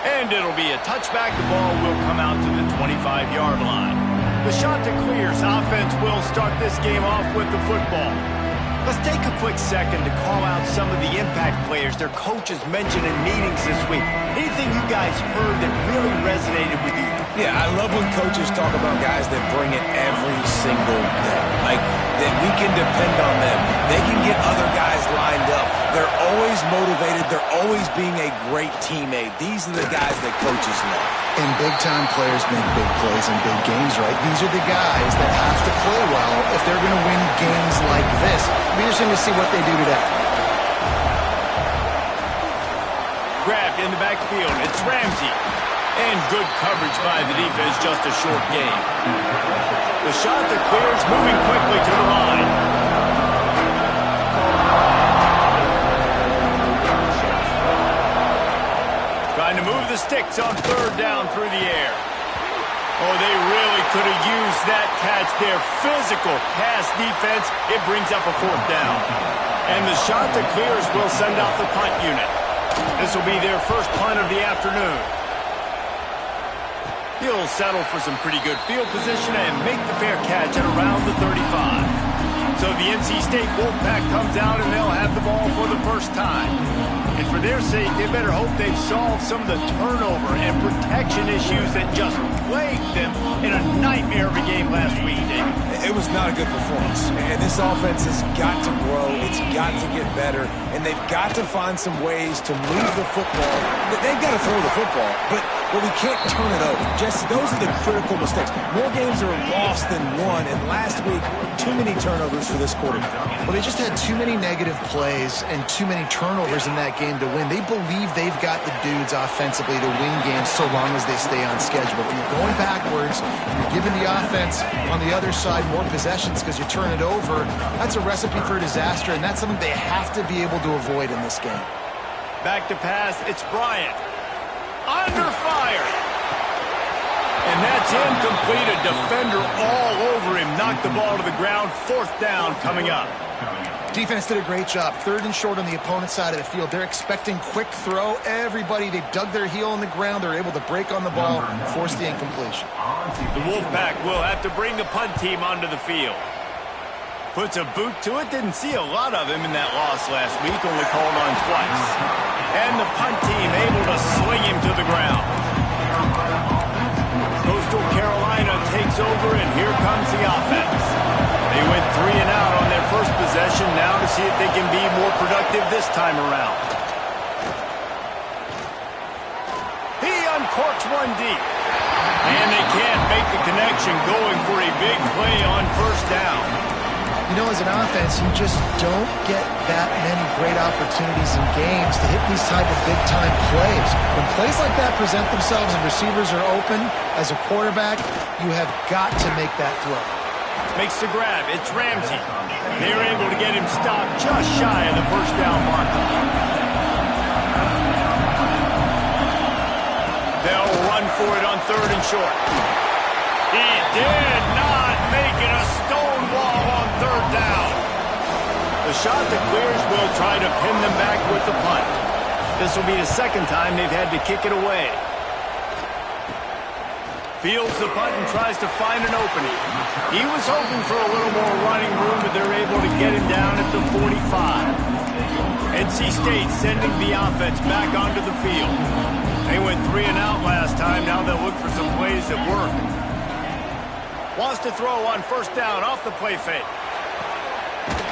And it'll be a touchback. The ball will come out to the 25-yard line. The shot to clears. Offense will start this game off with the football. Let's take a quick second to call out some of the impact players their coaches mentioned in meetings this week. Anything you guys heard that really resonated with you? Yeah, I love when coaches talk about guys that bring it every single day. Like, that we can depend on them. They can get other guys lined up. They're always motivated. They're always being a great teammate. These are the guys that coaches love. And big-time players make big plays in big games, right? These are the guys that have to play well if they're going to win games like this. It'll be interesting to see what they do today. Grabbed in the backfield. It's Ramsey. And good coverage by the defense, just a short gain. The shot that clears, moving quickly to the line. Trying to move the sticks on third down through the air. Oh, they really could have used that catch there. Physical pass defense. It brings up a fourth down. And the shot that clears will send out the punt unit. This will be their first punt of the afternoon. He'll settle for some pretty good field position and make the fair catch at around the 35. So the NC State Wolfpack comes out and they'll have the ball for the first time. And for their sake, they better hope they've solved some of the turnover and protection issues that just plagued them in a nightmare of a game last week, David. It was not a good performance. And this offense has got to grow. It's got to get better. And they've got to find some ways to move the football. They've got to throw the football, but we can't turn it over. Just those are the critical mistakes. More games are lost than won. And last week, too many turnovers for this quarterback. Well, they just had too many negative plays and too many turnovers in that game to win. They believe they've got the dudes offensively to win games so long as they stay on schedule. But when you're going backwards, you're giving the offense on the other side more possessions because you turn it over, that's a recipe for disaster, and that's something they have to be able to avoid in this game. Back to pass, it's Bryant. Under fire. And that's incomplete. A defender all over him. Knocked the ball to the ground. Fourth down coming up. Defense did a great job. Third and short on the opponent's side of the field. They're expecting quick throw. Everybody, they dug their heel in the ground. They're able to break on the ball, force the incompletion. The Wolfpack will have to bring the punt team onto the field. Puts a boot to it. Didn't see a lot of him in that loss last week. Only called on twice. And the punt team able to sling him to the ground. Coastal Carolina takes over, and here comes the offense. They went 3 and out on their first possession. Now to see if they can be more productive this time around. He uncorks one deep. And they can't make the connection, going for a big play on first down. You know, as an offense, you just don't get that many great opportunities in games to hit these type of big-time plays. When plays like that present themselves and receivers are open, as a quarterback, you have got to make that throw. Makes the grab. It's Ramsey. They're able to get him stopped just shy of the first down marker. They'll run for it on third and short. He did not make it. A stone wall on third down. The shot that clears will try to pin them back with the punt. This will be the second time they've had to kick it away. Fields the punt and tries to find an opening. He was hoping for a little more running room, but they're able to get him down at the 45. NC State sending the offense back onto the field. They went 3 and out last time. Now they'll look for some plays that work. Wants to throw on first down off the play fake.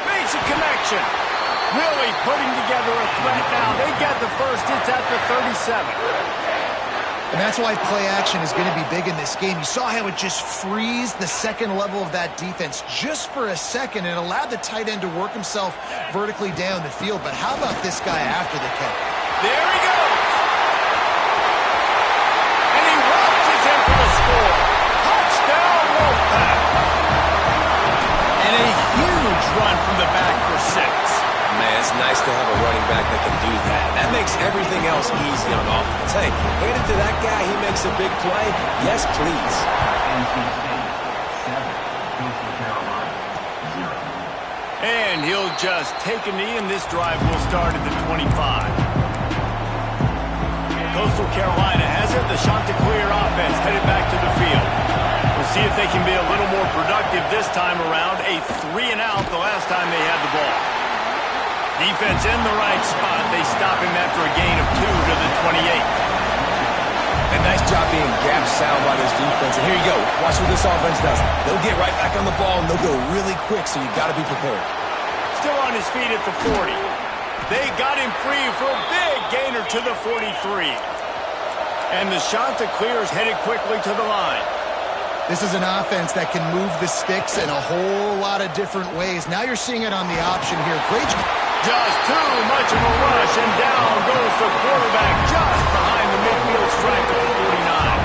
Makes a connection. Really putting together a threat now. They get the first. It's at the 37. And that's why play action is going to be big in this game. You saw how it just freezed the second level of that defense just for a second and allowed the tight end to work himself vertically down the field. But how about this guy after the catch? There he goes. And he launches in for the score. Touchdown, Wolfpack. And a huge run from the back for 6. Man, it's nice to have a running back that can do that. That makes everything else easy on offense. Hey, hand it to that guy. He makes a big play. Yes, please. And he'll just take a knee, and this drive will start at the 25. Coastal Carolina has it. The Chanticleer offense headed back to the field. We'll see if they can be a little more productive this time around. A 3-and-out the last time they had the ball. Defense in the right spot. They stop him after a gain of 2 to the 28. A nice job being gap sound by this defense. And here you go. Watch what this offense does. They'll get right back on the ball, and they'll go really quick, so you got to be prepared. Still on his feet at the 40. They got him free for a big gainer to the 43. And the Chanticleers headed quickly to the line. This is an offense that can move the sticks in a whole lot of different ways. Now you're seeing it on the option here. Great. Just too much of a rush, and down goes the quarterback just behind the midfield stripe at the 49.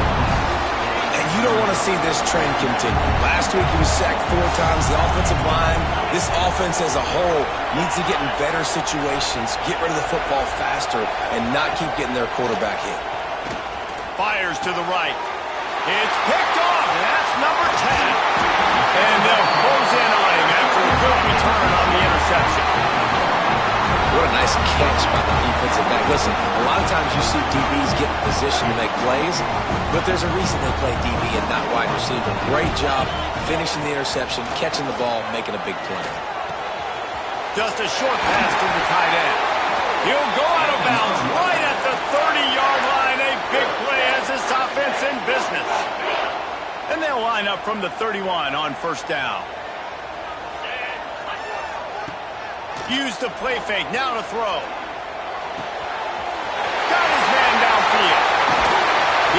And you don't want to see this trend continue. Last week he was sacked 4 times. The offensive line, this offense as a whole, needs to get in better situations, get rid of the football faster, and not keep getting their quarterback hit. Fires to the right. It's picked off, and that's number 10. And they'll close in on him after a good return on the interception. What a nice catch by the defensive back. Listen, a lot of times you see DBs get in position to make plays, but there's a reason they play DB and not wide receiver. Great job finishing the interception, catching the ball, making a big play. Just a short pass to the tight end. He'll go out of bounds right at the 30-yard line. A big play as this offense in business. And they'll line up from the 31 on first down. Use the play fake, now to throw. Got his man downfield.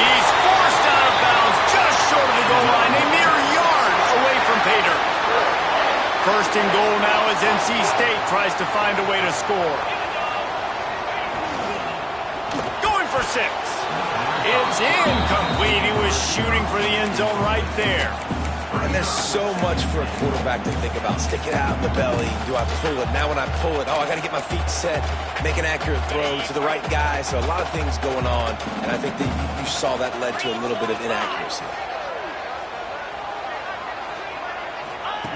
He's forced out of bounds just short of the goal line, a mere yard away from Pater. First and goal now as NC State tries to find a way to score. Going for 6. It's incomplete. He was shooting for the end zone right there. And there's so much for a quarterback to think about. Stick it out in the belly. Do I pull it? Now when I pull it, I got to get my feet set, make an accurate throw to the right guy. So a lot of things going on, and I think that you saw that led to a little bit of inaccuracy.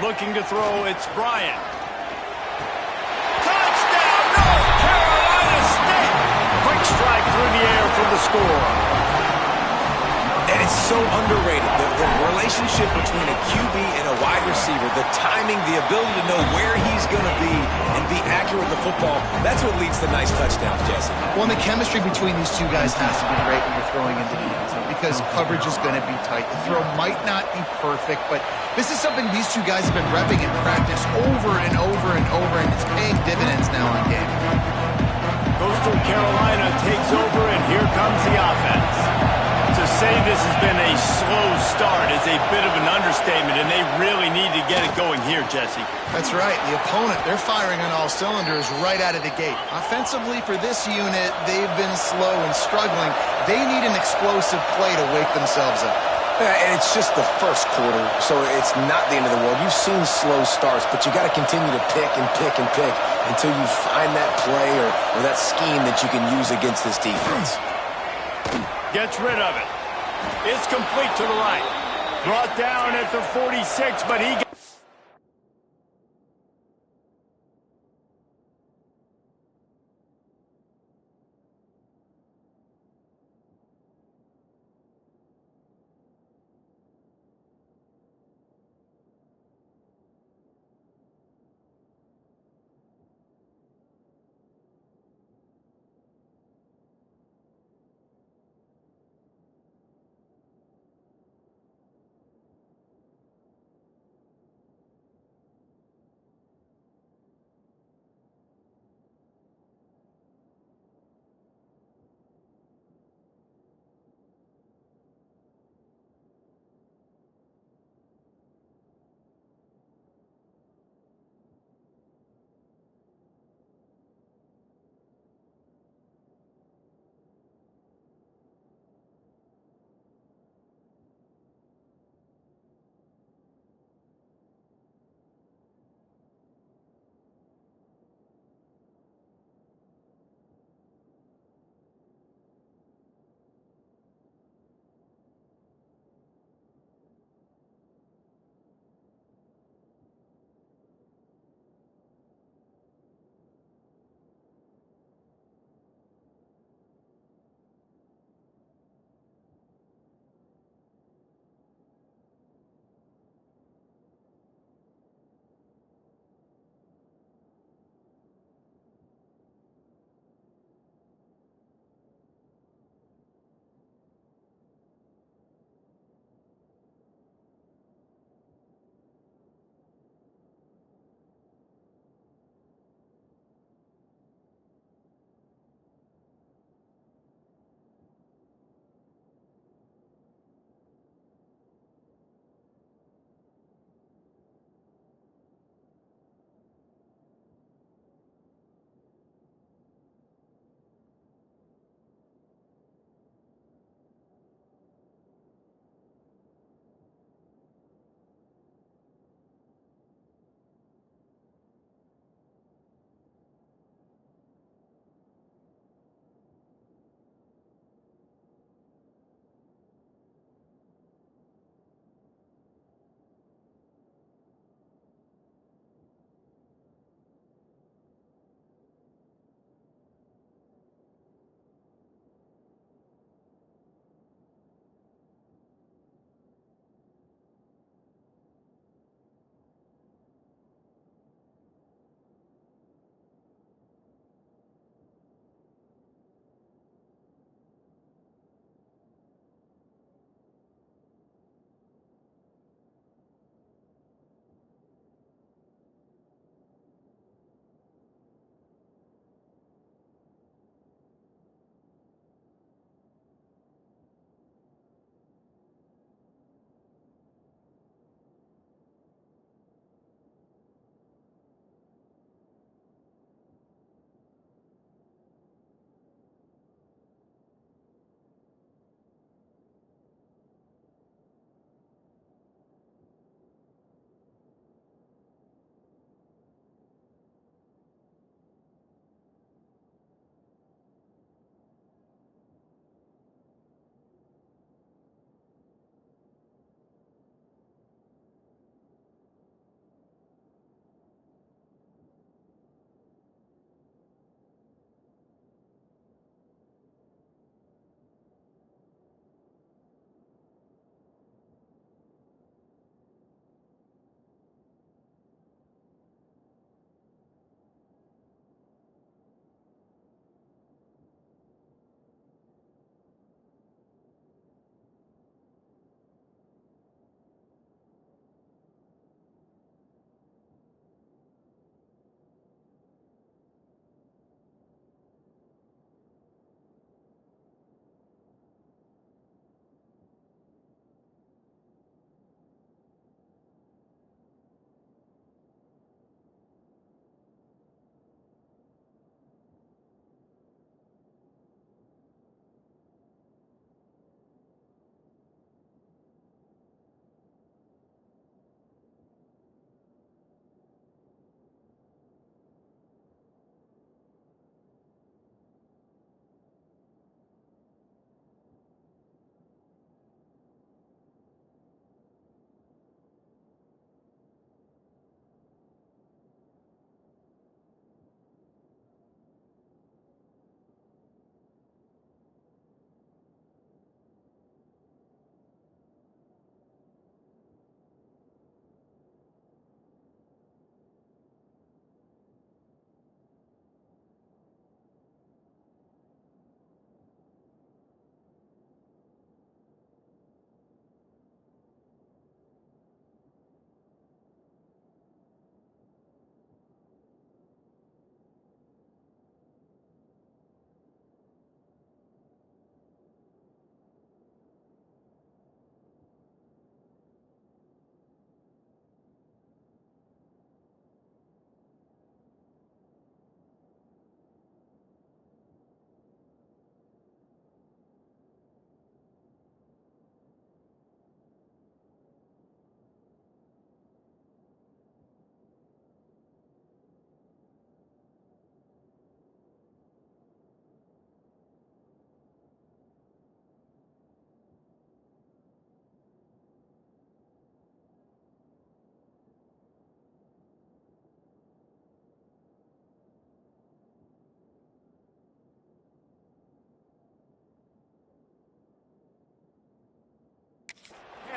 Looking to throw, it's Bryant. Touchdown, North Carolina State! Quick strike through the air for the score. And it's so underrated. The relationship between a QB and a wide receiver, the timing, the ability to know where he's going to be and be accurate with the football, that's what leads to nice touchdowns, Jesse. Well, and the chemistry between these two guys has to be great when you're throwing into the end zone because coverage is going to be tight. The throw might not be perfect, but this is something these two guys have been repping in practice over and over and over, and it's paying dividends now in game. Coastal Carolina takes over, and here comes the offense. To say this has been a slow start is a bit of an understatement, and they really need to get it going here, Jesse. That's right. The opponent, they're firing on all cylinders right out of the gate. Offensively for this unit, they've been slow and struggling. They need an explosive play to wake themselves up. And it's just the first quarter, so it's not the end of the world. You've seen slow starts, but you got to continue to pick and pick and pick until you find that play or that scheme that you can use against this defense. Gets rid of it. It's complete to the right. Brought down at the 46, but he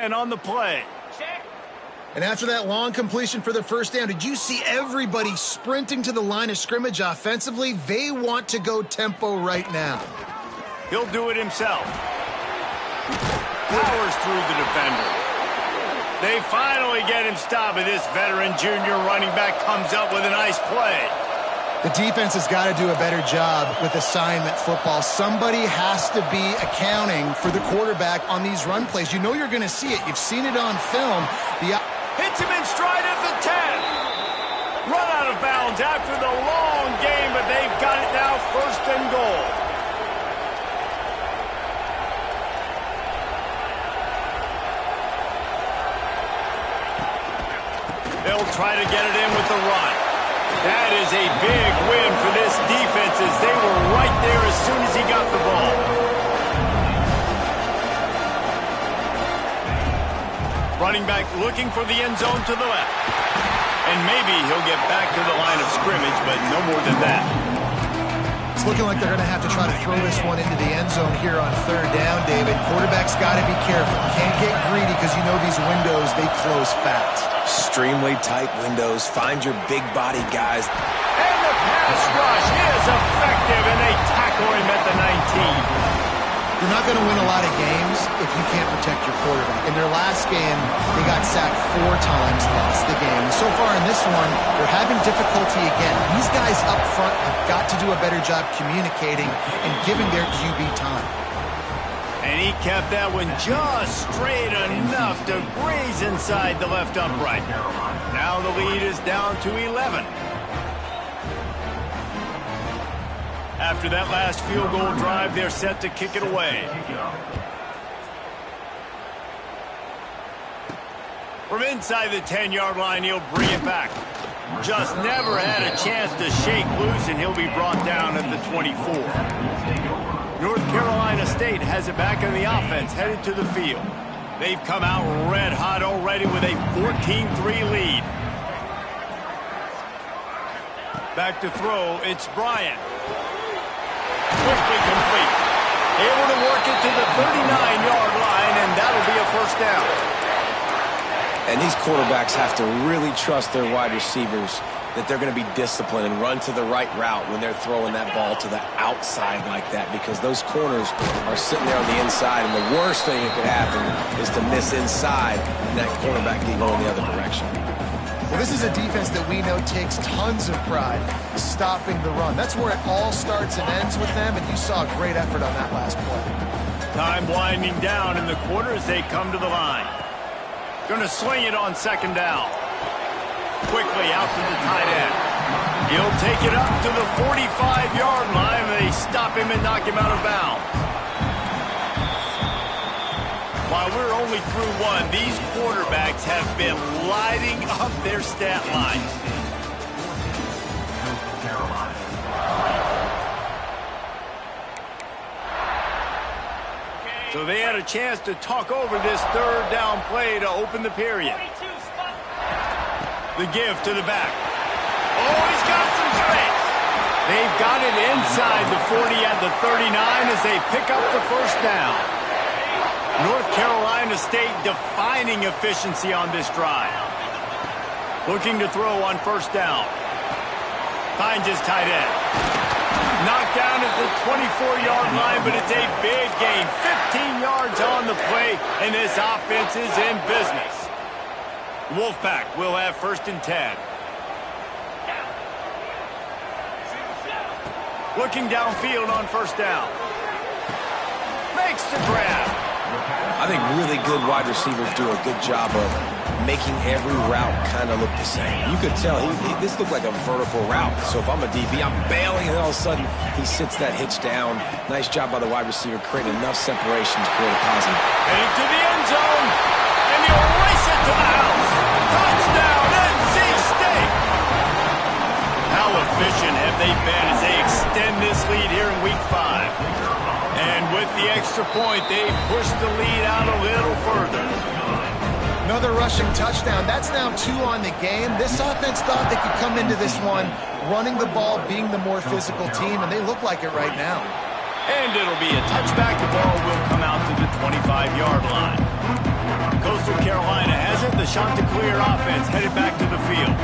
And on the play. And after that long completion for the first down, did you see everybody sprinting to the line of scrimmage offensively? They want to go tempo right now. He'll do it himself. Powers through the defender. They finally get him stopped, and this veteran junior running back comes up with a nice play. The defense has got to do a better job with assignment football. Somebody has to be accounting for the quarterback on these run plays. You know you're going to see it. You've seen it on film. Hits him in stride at the 10. Run out of bounds after the long game, but they've got it now, first and goal. They'll try to get it in with the run. That is a big win for this defense as they were right there as soon as he got the ball. Running back looking for the end zone to the left. And maybe he'll get back to the line of scrimmage, but no more than that. It's looking like they're going to have to try to throw this one into the end zone here on third down, David. Quarterback's got to be careful. Can't get greedy because you know these windows, they close fast. Extremely tight windows. Find your big body guys. And the pass rush is effective, and they tackle him at the 19. You're not going to win a lot of games if you can't protect your quarterback. In their last game, they got sacked 4 times, lost the game. So far in this one, they're having difficulty again. These guys up front have got to do a better job communicating and giving their QB time. And he kept that one just straight enough to graze inside the left upright. Now the lead is down to 11. After that last field goal drive, they're set to kick it away. From inside the 10-yard line, he'll bring it back. Just never had a chance to shake loose, and he'll be brought down at the 24. North Carolina State has it back in the offense, headed to the field. They've come out red hot already with a 14-3 lead. Back to throw, it's Bryant. Quickly complete. Able to work it to the 39-yard line, and that'll be a first down. And these quarterbacks have to really trust their wide receivers that they're going to be disciplined and run to the right route when they're throwing that ball to the outside like that, because those corners are sitting there on the inside, and the worst thing that could happen is to miss inside and that cornerback can go in the other direction. Well, this is a defense that we know takes tons of pride stopping the run. That's where it all starts and ends with them, and you saw a great effort on that last play. Time winding down in the quarter as they come to the line. Going to swing it on second down. Quickly out to the tight end. He'll take it up to the 45-yard line. They stop him and knock him out of bounds. While we're only through one, these quarterbacks have been lighting up their stat lines. So they had a chance to talk over this third down play to open the period. The give to the back. Oh, he's got some space. They've got it inside the 40 at the 39 as they pick up the first down. North Carolina State defining efficiency on this drive. Looking to throw on first down. Finds his tight end. Knocked down at the 24-yard line, but it's a big gain. 15 yards on the play, and this offense is in business. Wolfpack will have first and 10. Looking downfield on first down. Makes the grab. I think really good wide receivers do a good job of making every route kind of look the same. You could tell this looked like a vertical route. So if I'm a DB, I'm bailing, and all of a sudden he sits that hitch down. Nice job by the wide receiver, creating enough separation to create a positive. Heading to the end zone, and he'll race it to the house. Touchdown, NC State! How efficient have they been as they extend this lead here in Week 5? And with the extra point, they push the lead out a little further. Another rushing touchdown. That's now 2 on the game. This offense thought they could come into this one running the ball, being the more physical team, and they look like it right now. And it'll be a touchback. The ball will come out to the 25-yard line. Coast Coastal Carolina has it. The Chanticleer offense headed back to the field.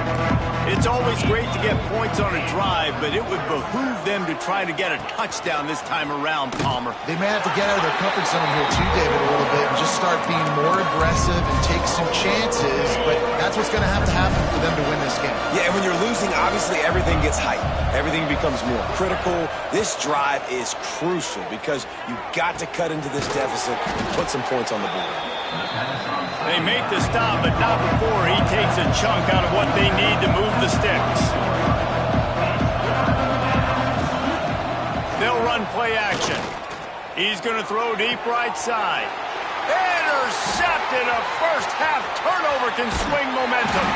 It's always great to get points on a drive, but it would behoove them to try to get a touchdown this time around, Palmer. They may have to get out of their comfort zone here too, David, a little bit and just start being more aggressive and take some chances, but that's what's going to happen for them to win this game. Yeah, and when you're losing, obviously everything gets hyped. Everything becomes more critical. This drive is crucial because you've got to cut into this deficit and put some points on the board. They make the stop, but not before he takes a chunk out of what they need to move the sticks. They'll run play action. He's going to throw deep right side. Intercepted. A first-half turnover can swing momentum.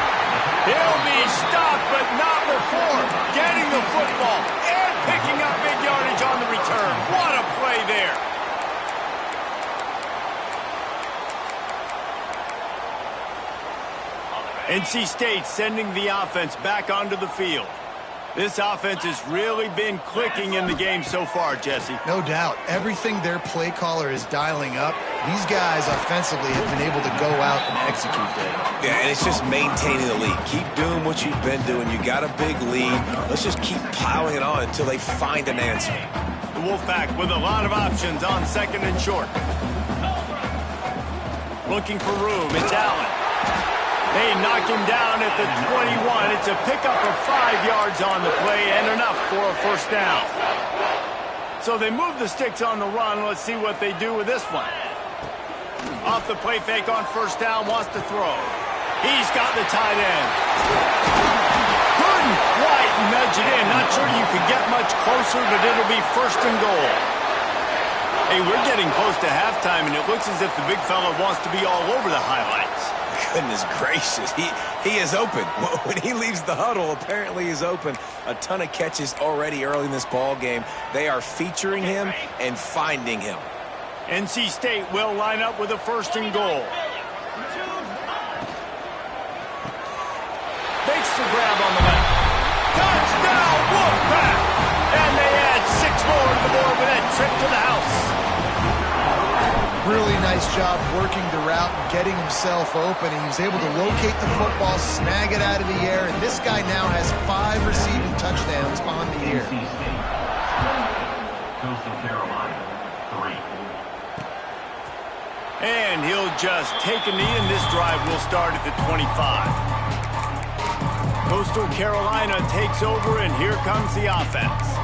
He'll be stopped, but not before getting the football and picking up big yardage on the return. What a play there. NC State sending the offense back onto the field. This offense has really been clicking in the game so far, Jesse. No doubt. Everything their play caller is dialing up, these guys offensively have been able to go out and execute that. Yeah, and it's just maintaining the lead. Keep doing what you've been doing. You got a big lead. Let's just keep piling it on until they find an answer. The Wolfpack with a lot of options on second and short. Looking for room. It's Allen. They knock him down at the 21. It's a pickup of 5 yards on the play and enough for a first down. So they move the sticks on the run. Let's see what they do with this one. Off the play fake on first down, wants to throw. He's got the tight end. Couldn't quite nudge it in. Not sure you could get much closer, but it'll be first and goal. Hey, we're getting close to halftime, and it looks as if the big fella wants to be all over the highlights. Goodness gracious, he is open. When he leaves the huddle, apparently he's open. A ton of catches already early in this ball game. They are featuring him and finding him. NC State will line up with a first and goal. Makes the grab on the left. Touchdown, Wolfpack! And they add 6 more to the board with that trip to the house. Really nice job working the route and getting himself open. He was able to locate the football, snag it out of the air, and this guy now has 5 receiving touchdowns on the year. Coastal Carolina, 3. And he'll just take a knee, and this drive will start at the 25. Coastal Carolina takes over, and here comes the offense.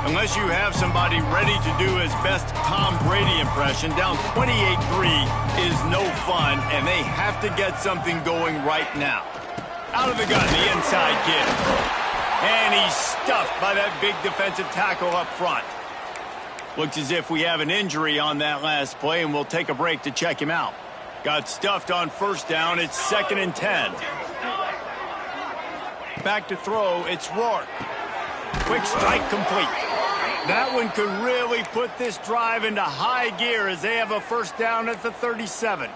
Unless you have somebody ready to do his best Tom Brady impression, down 28-3 is no fun, and they have to get something going right now. Out of the gun, the inside give. And he's stuffed by that big defensive tackle up front. Looks as if we have an injury on that last play, and we'll take a break to check him out. Got stuffed on first down. It's 2nd and 10. Back to throw. It's Rourke. Quick strike complete. That one could really put this drive into high gear as they have a first down at the 37.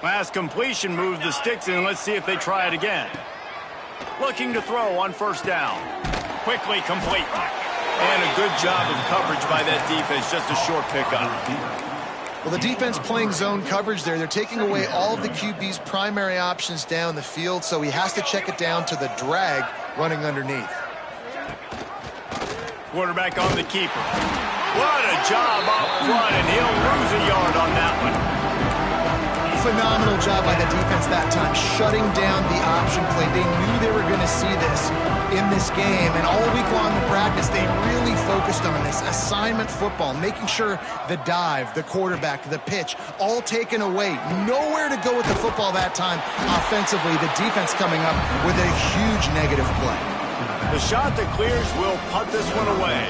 Last completion moved the sticks in. Let's see if they try it again. Looking to throw on first down. Quickly complete. And a good job of coverage by that defense. Just a short pickup. Well, the defense playing zone coverage there. They're taking away all of the QB's primary options down the field, so he has to check it down to the drag running underneath. Quarterback on the keeper. What a job up front, and he'll lose a yard on that one. Phenomenal job by the defense that time, shutting down the option play. They knew they were going to see this in this game, and all week long in practice, they really focused on this assignment football, making sure the dive, the quarterback, the pitch, all taken away. Nowhere to go with the football that time. Offensively, the defense coming up with a huge negative play. The Chanticleers will punt this one away.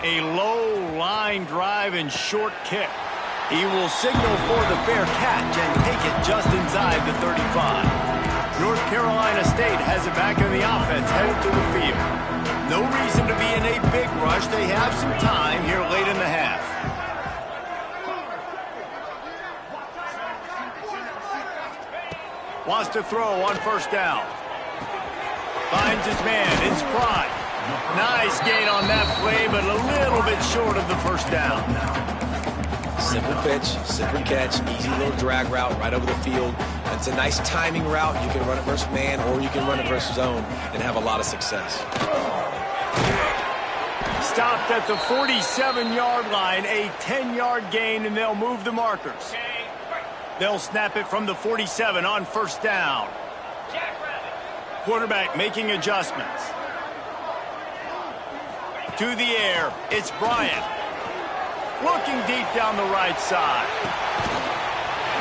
A low line drive and short kick. He will signal for the fair catch and take it just inside the 35. North Carolina State has it back in the offense, headed to the field. No reason to be in a big rush. They have some time here late in the half. Wants to throw on first down. Finds his man. It's Pride. Nice gain on that play, but a little bit short of the first down. Simple pitch, simple catch, easy little drag route right over the field. It's a nice timing route. You can run it versus man or you can run it versus zone and have a lot of success. Stopped at the 47-yard line, a 10-yard gain, and they'll move the markers. They'll snap it from the 47 on first down. Quarterback making adjustments. To the air, it's Bryant. Looking deep down the right side.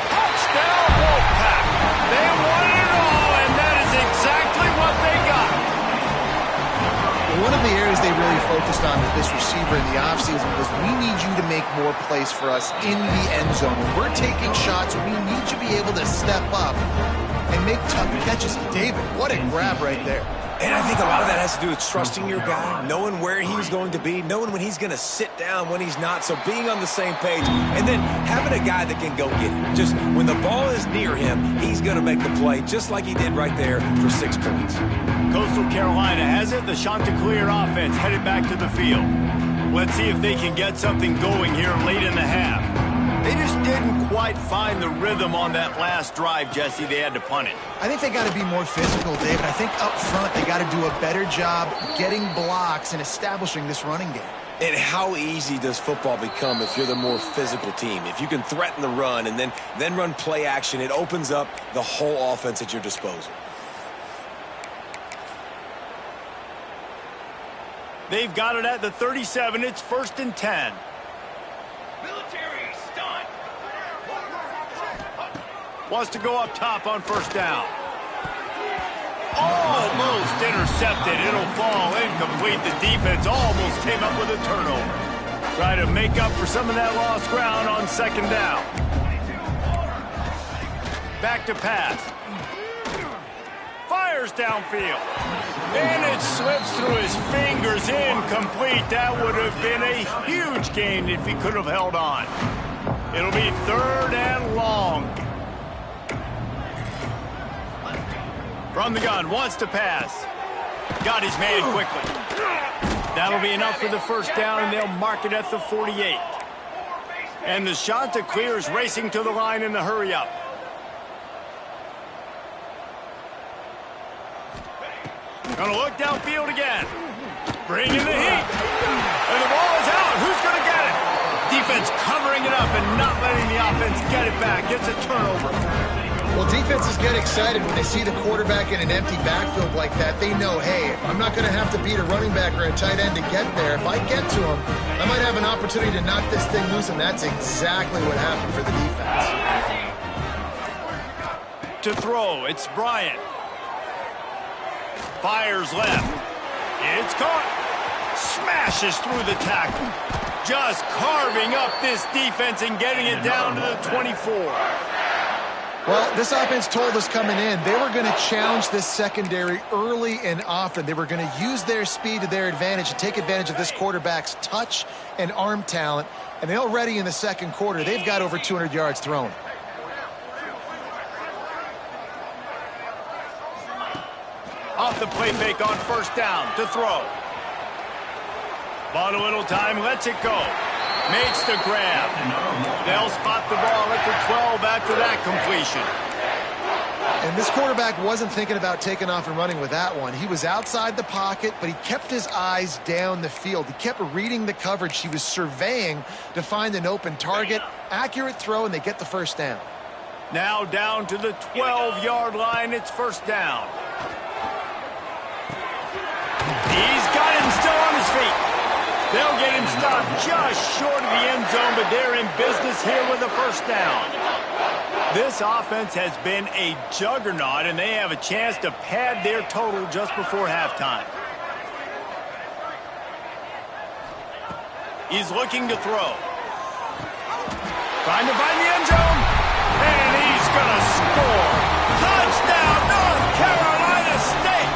Touchdown, Wolfpack. They wanted it all, and that is exactly what they got. One of the areas they really focused on with this receiver in the offseason was we need you to make more plays for us in the end zone. When we're taking shots, we need you to be able to step up and make tough catches. David, what a grab right there. And I think a lot of that has to do with trusting your guy, knowing where he's going to be, knowing when he's going to sit down, when he's not. So being on the same page, and then having a guy that can go get it. Just when the ball is near him, he's going to make the play, just like he did right there for 6 points. Coastal Carolina has it. The Chanticleer offense headed back to the field. Let's see if they can get something going here late in the half. They just didn't quite find the rhythm on that last drive, Jesse. They had to punt it. I think they got to be more physical, David. I think up front they got to do a better job getting blocks and establishing this running game. And how easy does football become if you're the more physical team? If you can threaten the run and then run play action, it opens up the whole offense at your disposal. They've got it at the 37. It's 1st and 10. Wants to go up top on first down. Almost intercepted. It'll fall incomplete. The defense almost came up with a turnover. Try to make up for some of that lost ground on second down. Back to pass. Fires downfield. And it slips through his fingers. Incomplete. That would have been a huge gain if he could have held on. It'll be 3rd and long. From the gun, wants to pass. Got his man quickly. That'll be enough for the first down, and they'll mark it at the 48. And the Chanticleers racing to the line in the hurry-up. Gonna look downfield again. Bringing the heat. And the ball is out. Who's gonna get it? Defense covering it up and not letting the offense get it back. Gets a turnover. Well, defenses get excited when they see the quarterback in an empty backfield like that. They know, hey, if I'm not going to have to beat a running back or a tight end to get there, if I get to him, I might have an opportunity to knock this thing loose, and that's exactly what happened for the defense. To throw, it's Bryant. Fires left. It's caught. Smashes through the tackle. Just carving up this defense and getting it down to the 24. Well, this offense told us coming in they were going to challenge this secondary early and often. They were going to use their speed to their advantage and take advantage of this quarterback's touch and arm talent. And they're already in the second quarter. They've got over 200 yards thrown. Off the play fake on first down to throw. Bought a little time, lets it go. Makes the grab. They'll spot the ball at the 12 after that completion. And this quarterback wasn't thinking about taking off and running with that one. He was outside the pocket, but he kept his eyes down the field. He kept reading the coverage. He was surveying to find an open target. Accurate throw, and they get the first down. Now down to the 12-yard line. It's first down. He's got him still on his feet. They'll get him stopped just short of the end zone, but they're in business here with a first down. This offense has been a juggernaut, and they have a chance to pad their total just before halftime. He's looking to throw. Trying to find the end zone, and he's going to score. Touchdown, North Carolina State!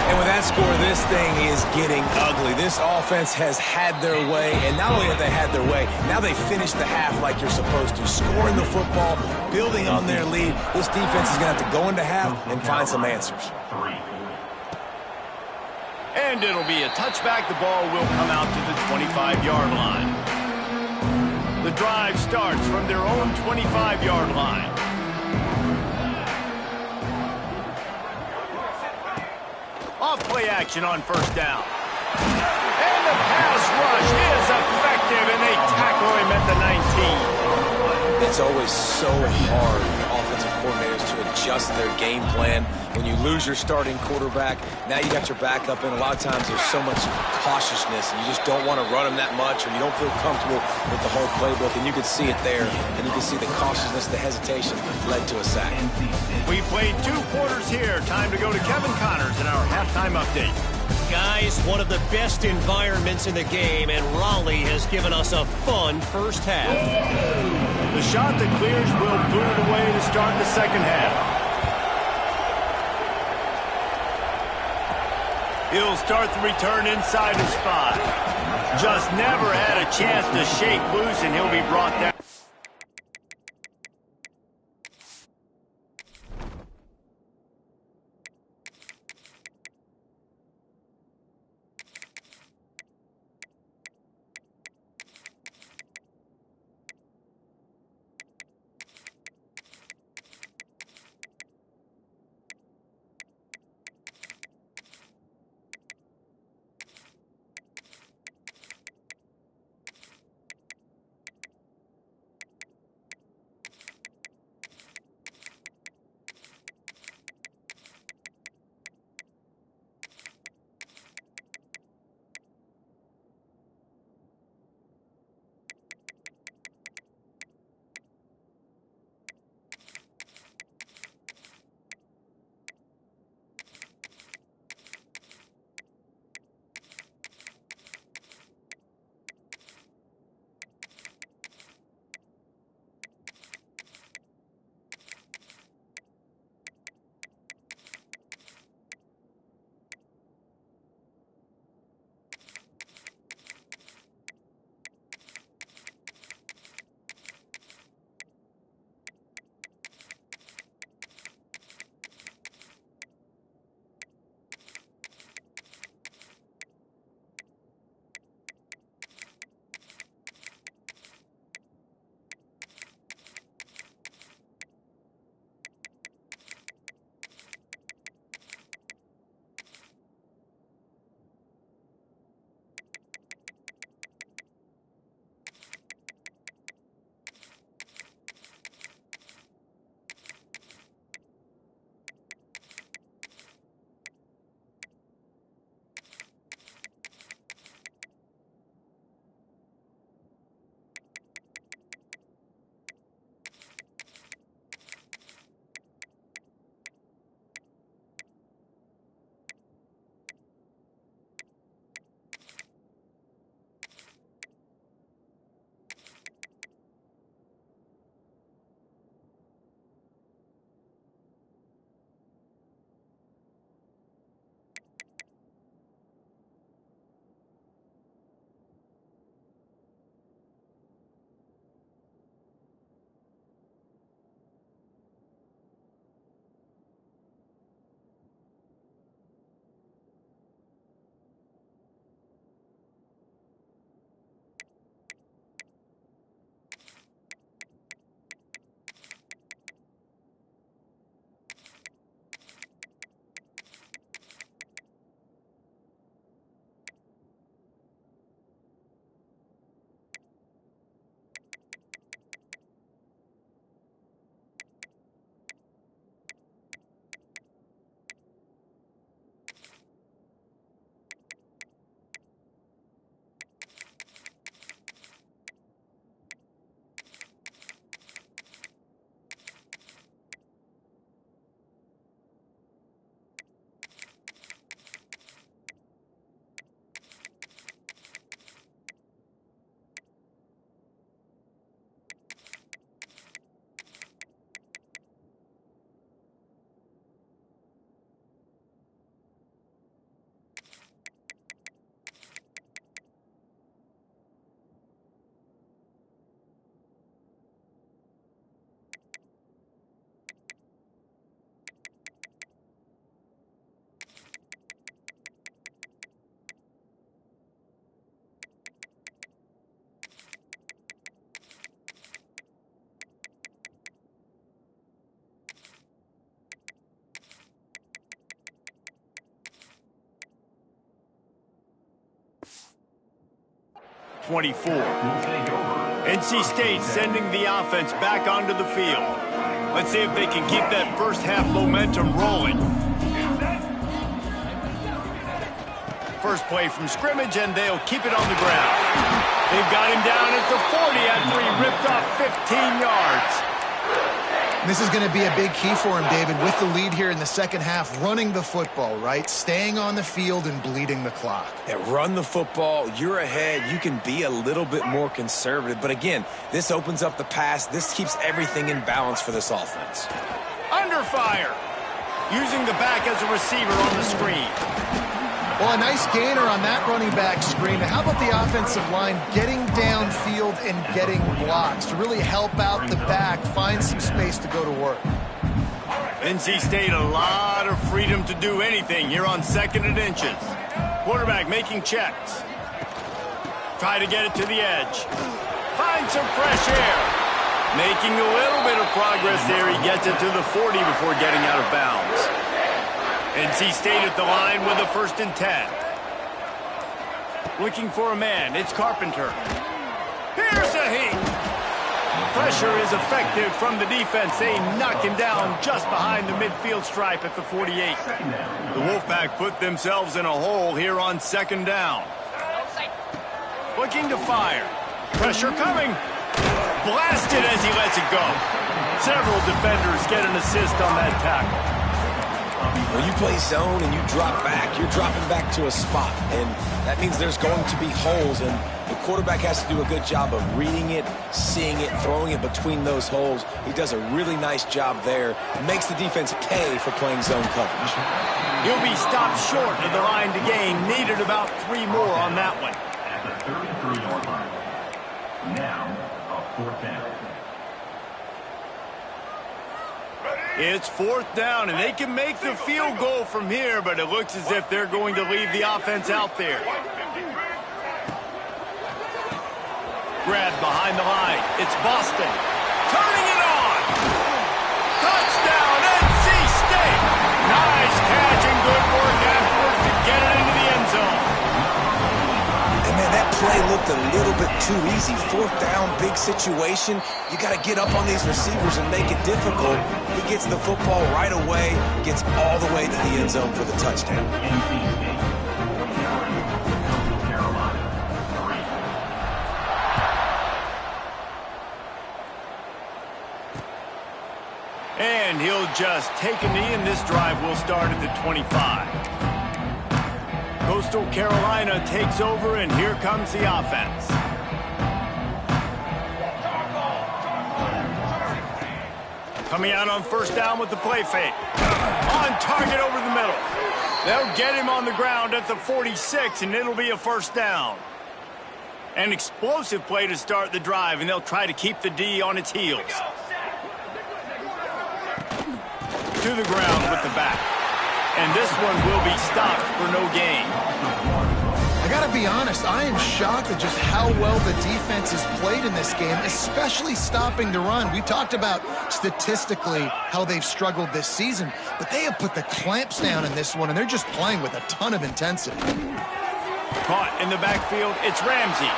And with that score, this thing is getting ugly. This offense has had their way, and not only have they had their way, now they finished the half like you're supposed to, scoring the football, building on their lead. This defense is going to have to go into half and find some answers. And it'll be a touchback. The ball will come out to the 25-yard line. The drive starts from their own 25-yard line. Off play action on first down. And the pass rush is effective, and they tackle him at the 19. It's always so hard for offensive coordinators to adjust their game plan. When you lose your starting quarterback, now you got your backup in. A lot of times there's so much cautiousness, and you just don't want to run them that much, or you don't feel comfortable with the whole playbook, and you can see it there, and you can see the cautiousness, the hesitation led to a sack. We played 2 quarters here. Time to go to Kevin Connors in our halftime update. Guys, one of the best environments in the game, and Raleigh has given us a fun first half. The shot that clears will boot it away to start the second half. He'll start the return inside his 5. Just never had a chance to shake loose, and he'll be brought down. 24. NC State sending the offense back onto the field. Let's see if they can keep that first half momentum rolling. First play from scrimmage, and they'll keep it on the ground. They've got him down at the 40 after he ripped off 15 yards. This is going to be a big key for him, David, with the lead here in the second half, running the football, right? Staying on the field and bleeding the clock. Yeah, run the football. You're ahead. You can be a little bit more conservative. But again, this opens up the pass. This keeps everything in balance for this offense. Under fire. Using the back as a receiver on the screen. Well, a nice gainer on that running back screen. How about the offensive line getting downfield and getting blocks to really help out the back, find some space to go to work? NC State a lot of freedom to do anything here on 2nd and inches. Quarterback making checks. Try to get it to the edge. Find some fresh air. Making a little bit of progress there. He gets it to the 40 before getting out of bounds. NC State at the line with a 1st and 10. Looking for a man. It's Carpenter. Here's a heat. Pressure is effective from the defense. They knock him down just behind the midfield stripe at the 48. The Wolfpack put themselves in a hole here on 2nd down. Looking to fire. Pressure coming. Blasted as he lets it go. Several defenders get an assist on that tackle. When you play zone and you drop back, you're dropping back to a spot. And that means there's going to be holes. And the quarterback has to do a good job of reading it, seeing it, throwing it between those holes. He does a really nice job there. Makes the defense pay for playing zone coverage. He'll be stopped short of the line to gain. Needed about 3 more on that one. At the 33-yard line. Now, a 4th down. It's 4th down, and they can make the field goal from here, but it looks as if they're going to leave the offense out there. Grab behind the line. It's Boston. Turning it on. Touchdown, NC State. Nice catch and good work afterwards to get it into the end zone. And man, that play looked a little bit too easy. 4th down, big situation. You got to get up on these receivers and make it difficult. He gets the football right away, gets all the way to the end zone for the touchdown. And he'll just take a knee, and this drive will start at the 25. Coastal Carolina takes over, and here comes the offense. Coming out on 1st down with the play fake. On target over the middle. They'll get him on the ground at the 46, and it'll be a 1st down. An explosive play to start the drive, and they'll try to keep the D on its heels. To the ground with the back. And this one will be stopped for no gain. I got to be honest, I am shocked at just how well the defense has played in this game, especially stopping the run. We talked about statistically how they've struggled this season, but they have put the clamps down in this one, and they're just playing with a ton of intensity. Caught in the backfield, it's Ramsey.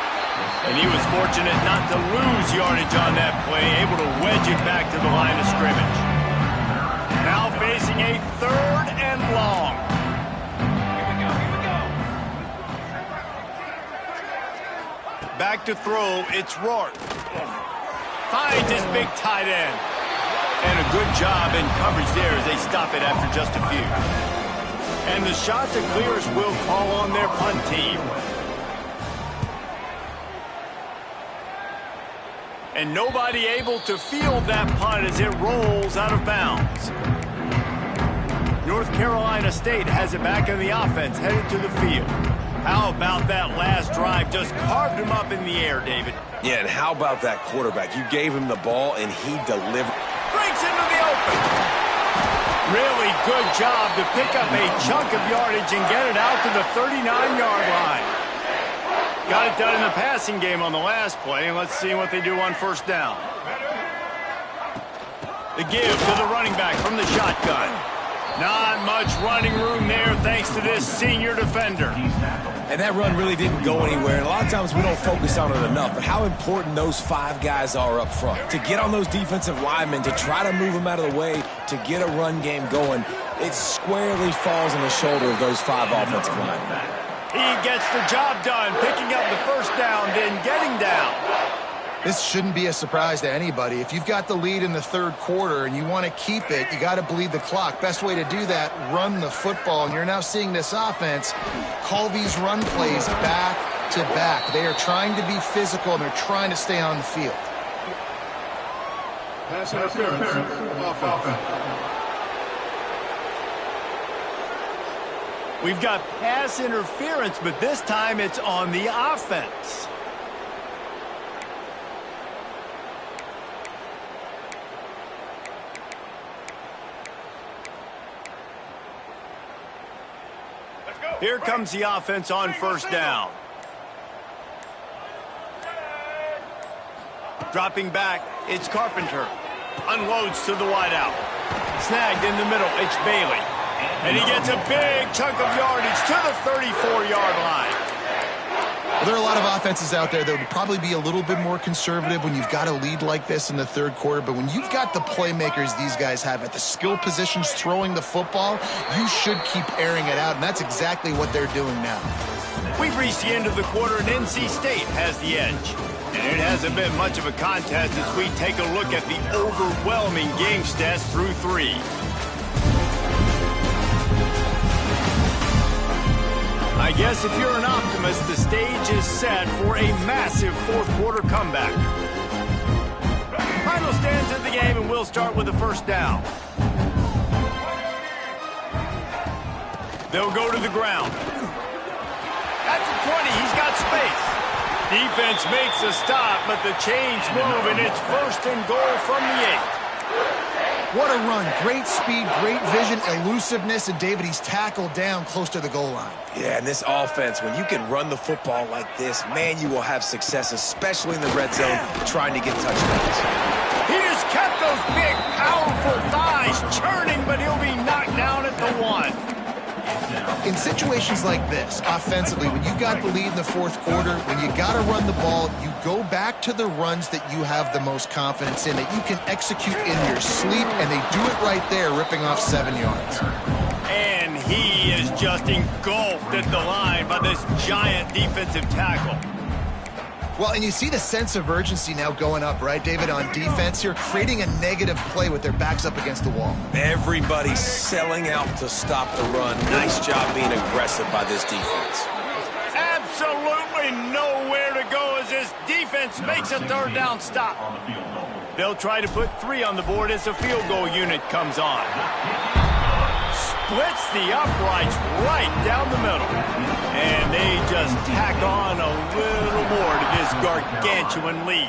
And he was fortunate not to lose yardage on that play, able to wedge it back to the line of scrimmage. Now facing a 3rd and long. Back to throw, it's Rourke. Finds his big tight end. And a good job in coverage there as they stop it after just a few. And the shot to clears will call on their punt team. And nobody able to field that punt as it rolls out of bounds. North Carolina State has it back in the offense, headed to the field. How about that last drive? Just carved him up in the air, David. Yeah, and how about that quarterback? You gave him the ball, and he delivered. Breaks into the open. Really good job to pick up a chunk of yardage and get it out to the 39-yard line. Got it done in the passing game on the last play, and let's see what they do on 1st down. The give to the running back from the shotgun. Not much running room there thanks to this senior defender. And that run really didn't go anywhere. And a lot of times we don't focus on it enough. But how important those 5 guys are up front. To get on those defensive linemen, to try to move them out of the way, to get a run game going, it squarely falls on the shoulder of those 5 offensive linemen. He gets the job done, picking up the first down, then getting down. This shouldn't be a surprise to anybody. If you've got the lead in the third quarter and you want to keep it, you got to bleed the clock. Best way to do that, run the football. And you're now seeing this offense call these run plays back to back. They are trying to be physical, and they're trying to stay on the field. Pass interference. Offense. We've got pass interference, but this time it's on the offense. Here comes the offense on first down. Dropping back, it's Carpenter. Unloads to the wideout. Snagged in the middle, it's Bailey. And he gets a big chunk of yardage to the 34-yard line. Well, there are a lot of offenses out there that would probably be a little bit more conservative when you've got a lead like this in the third quarter. But when you've got the playmakers these guys have at the skill positions throwing the football, you should keep airing it out. And that's exactly what they're doing now. We've reached the end of the quarter, and NC State has the edge. And it hasn't been much of a contest as we take a look at the overwhelming game stats through 3. I guess if you're an optimist, the stage is set for a massive fourth quarter comeback. Final stands of the game, and we'll start with the first down. They'll go to the ground. At the 20, he's got space. Defense makes a stop, but the chains move, and it's first and goal from the 8. What a run. Great speed, great vision, elusiveness, and David, he's tackled down close to the goal line. Yeah, and this offense, when you can run the football like this, man, you will have success, especially in the red zone, trying to get touchdowns. He just kept those big, powerful thighs churning, but he'll be knocked down at the 1. In situations like this, offensively, when you've got the lead in the fourth quarter, when you got to run the ball, you go back to the runs that you have the most confidence in, that you can execute in your sleep, and they do it right there, ripping off 7 yards. And he is just engulfed at the line by this giant defensive tackle. Well, and you see the sense of urgency now going up, right, David, on defense here, creating a negative play with their backs up against the wall. Everybody's selling out to stop the run. Nice job being aggressive by this defense. Absolutely nowhere to go as this defense makes a third down stop. They'll try to put 3 on the board as the field goal unit comes on. Splits the uprights right down the middle. And they just tack on a little more to this gargantuan lead.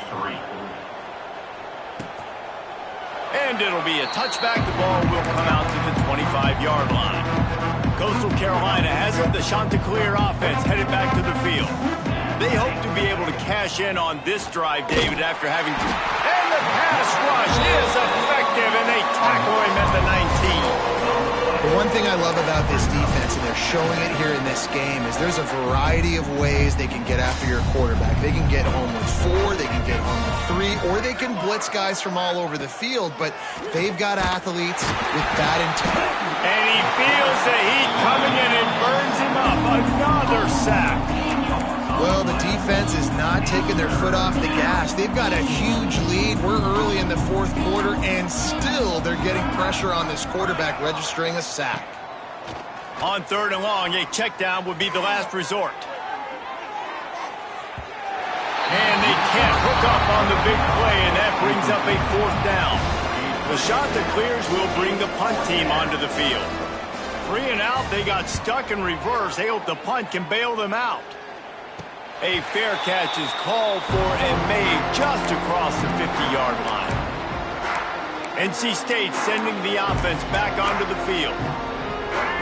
And it'll be a touchback. The ball will come out to the 25-yard line. Coastal Carolina has it. The Chanticleer offense headed back to the field. They hope to be able to cash in on this drive, David, after having to... And the pass rush is effective, and they tackle him at the 19. The one thing I love about this defense, and they're showing it here in this game, is there's a variety of ways they can get after your quarterback. They can get home with 4, they can get home with 3, or they can blitz guys from all over the field, but they've got athletes with that intent. And he feels the heat coming in and burns him up. Another sack. Well, the defense is not taking their foot off the gas. They've got a huge lead. We're early in the fourth quarter, and still they're getting pressure on this quarterback, registering a sack. On 3rd and long, a check down would be the last resort. And they can't hook up on the big play, and that brings up a 4th down. The Chanticleers will bring the punt team onto the field. 3 and out, they got stuck in reverse. They hope the punt can bail them out. A fair catch is called for and made just across the 50-yard line. NC State sending the offense back onto the field.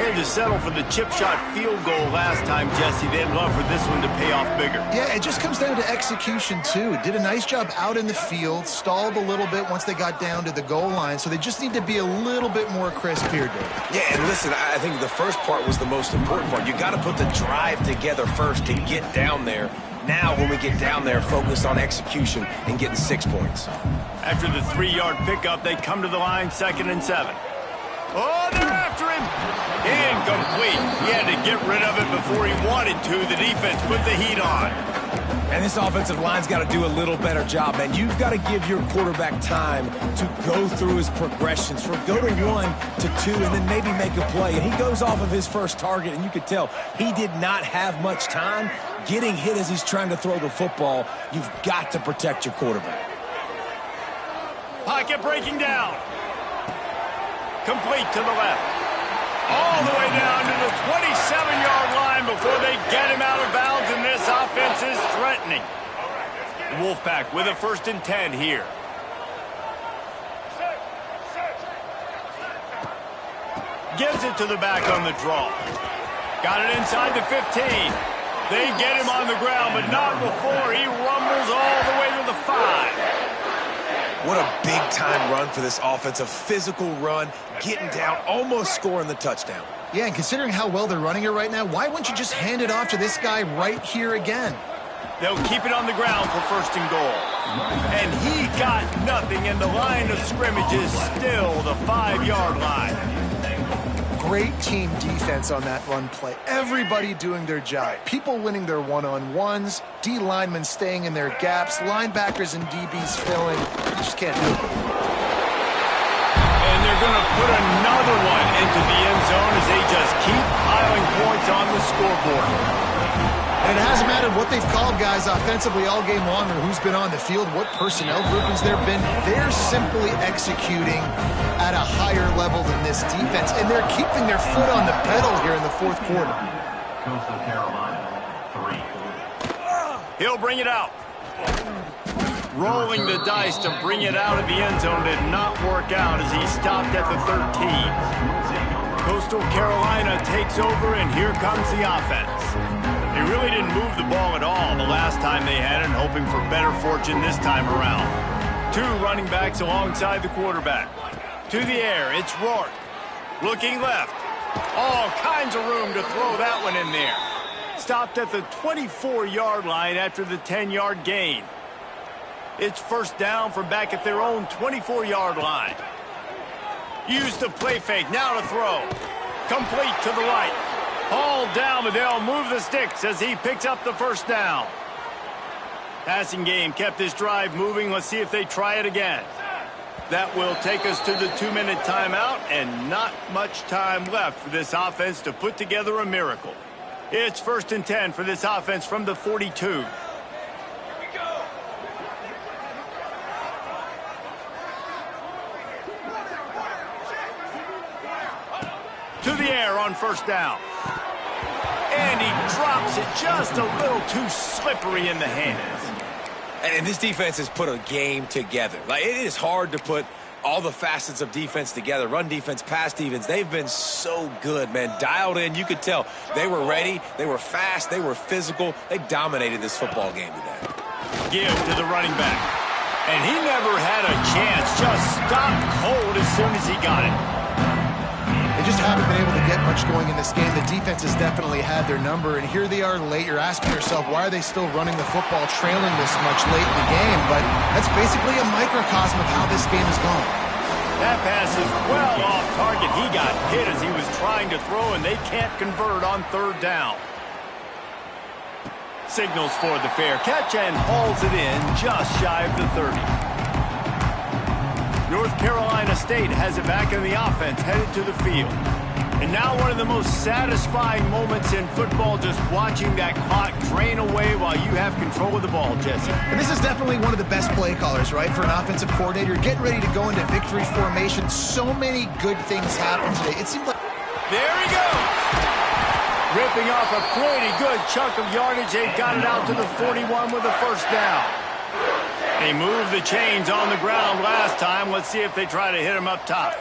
had to settle for the chip shot field goal last time, Jesse. They'd love for this one to pay off bigger. Yeah, it just comes down to execution, too. Did a nice job out in the field, stalled a little bit once they got down to the goal line, so they just need to be a little bit more crisp here, Dave. Yeah, and listen, I think the first part was the most important part. You got to put the drive together first to get down there. Now, when we get down there, focus on execution and getting 6 points. After the 3-yard pickup, they come to the line, 2nd and 7. Oh, they're after him. Incomplete. He had to get rid of it before he wanted to. The defense put the heat on. And this offensive line's got to do a little better job, man. You've got to give your quarterback time to go through his progressions, from go to 1 to 2, and then maybe make a play. And he goes off of his first target, and you could tell he did not have much time getting hit as he's trying to throw the football. You've got to protect your quarterback. Pocket breaking down. Complete to the left. All the way down to the 27-yard line before they get him out of bounds, and this offense is threatening. The Wolfpack with a 1st and 10 here. Gives it to the back on the draw. Got it inside the 15. They get him on the ground, but not before he rumbles all the way to the 5. What a big-time run for this offense. A physical run, getting down, almost scoring the touchdown. Yeah, and considering how well they're running it right now, why wouldn't you just hand it off to this guy right here again? They'll keep it on the ground for 1st and goal. And he got nothing, and the line of scrimmage is still the 5-yard line. Great team defense on that run play. Everybody doing their job. People winning their one-on-ones, D linemen staying in their gaps, linebackers and DBs filling. You just can't do it. And they're going to put another one into the end zone as they just keep piling points on the scoreboard. And it hasn't mattered what they've called guys offensively all game long or who's been on the field, what personnel groupings there have been. They're simply executing at a higher level than this defense, and they're keeping their foot on the pedal here in the 4th quarter. Coastal Carolina, 3. He'll bring it out. Rolling the dice to bring it out of the end zone did not work out as he stopped at the 13. Coastal Carolina takes over, and here comes the offense. They really didn't move the ball at all the last time they had it, hoping for better fortune this time around. 2 running backs alongside the quarterback. To the air, it's Rourke. Looking left. All kinds of room to throw that one in there. Stopped at the 24-yard line after the 10-yard gain. It's 1st down from back at their own 24-yard line. Used the play fake, now to throw. Complete to the right. Hauled down, but they'll move the sticks as he picks up the 1st down. Passing game kept this drive moving. Let's see if they try it again. That will take us to the 2-minute timeout, and not much time left for this offense to put together a miracle. It's 1st and 10 for this offense from the 42. To the air on 1st down. And he drops it just a little too slippery in the hands. And this defense has put a game together. Like, it is hard to put all the facets of defense together. Run defense, pass defense. They've been so good, man. Dialed in. You could tell they were ready. They were fast. They were physical. They dominated this football game today. Give to the running back. And he never had a chance. Just stopped cold as soon as he got it. They just haven't been able to get much going in this game. The defense has definitely had their number, and here they are late. You're asking yourself, why are they still running the football, trailing this much late in the game? But that's basically a microcosm of how this game is going. That pass is well off target. He got hit as he was trying to throw, and they can't convert on 3rd down. Signals for the fair catch and hauls it in just shy of the 30. North Carolina State has it back in the offense, headed to the field. And now one of the most satisfying moments in football, just watching that clock drain away while you have control of the ball, Jesse. And this is definitely one of the best play callers, right, for an offensive coordinator. Getting ready to go into victory formation. So many good things happen today. It seems like... There he goes! Ripping off a pretty good chunk of yardage. They got it out to the 41 with a 1st down. They moved the chains on the ground last time. Let's see if they try to hit him up top.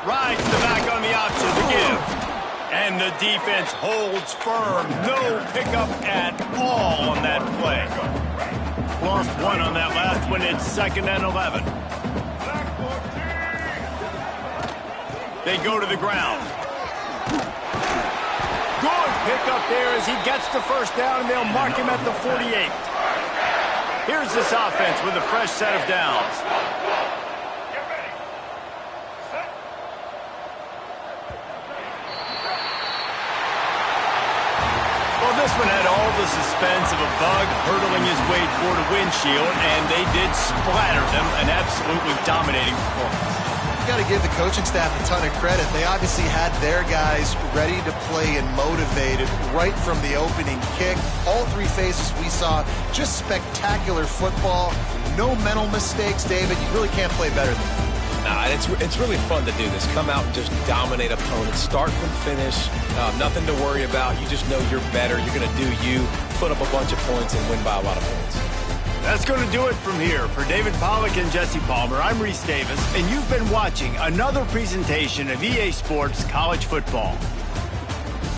Rides the back on the option to give. And the defense holds firm. No pickup at all on that play. Lost one on that last one. It's 2nd and 11. They go to the ground. Good pickup there as he gets the first down, and they'll mark him at the 48. Here's this offense with a fresh set of downs. Well, this one had all the suspense of a bug hurtling his way toward a windshield, and they did splatter them. An absolutely dominating performance. Got to give the coaching staff a ton of credit. They obviously had their guys ready to play and motivated right from the opening kick. All three phases we saw, just spectacular football. No mental mistakes, David. You really can't play better than that. It's really fun to do this. Come out and just dominate opponents. Start from finish. Nothing to worry about. You just know you're better. You're going to do you, put up a bunch of points, and win by a lot of points. That's going to do it from here. For David Pollack and Jesse Palmer, I'm Reese Davis, and you've been watching another presentation of EA Sports College Football.